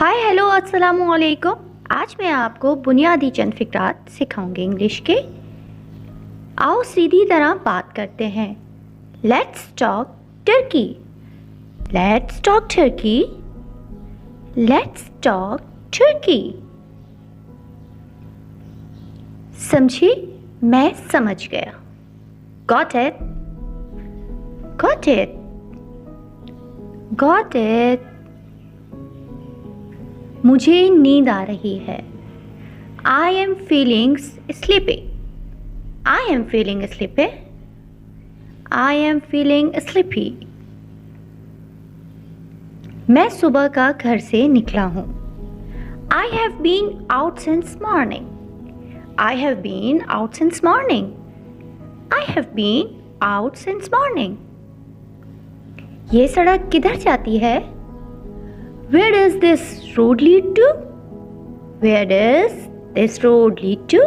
Hi hello अस्सलामु अलैकुम। आज मैं आपको बुनियादी चंद फ़िक्रात सिखाऊंगी इंग्लिश के। आओ सीधी तरह बात करते हैं। Let's talk turkey. Let's talk turkey. Let's talk turkey. समझी? मैं समझ गया। Got it? Got it? Got it? मुझे नींद आ रही है। I am feeling sleepy. I am feeling sleepy. I am feeling sleepy. मैं सुबह का घर से निकला हूँ। I have been out since morning. I have been out since morning. I have been out since morning. ये सड़क किधर जाती है? Where does this road lead to? Where does this road lead to?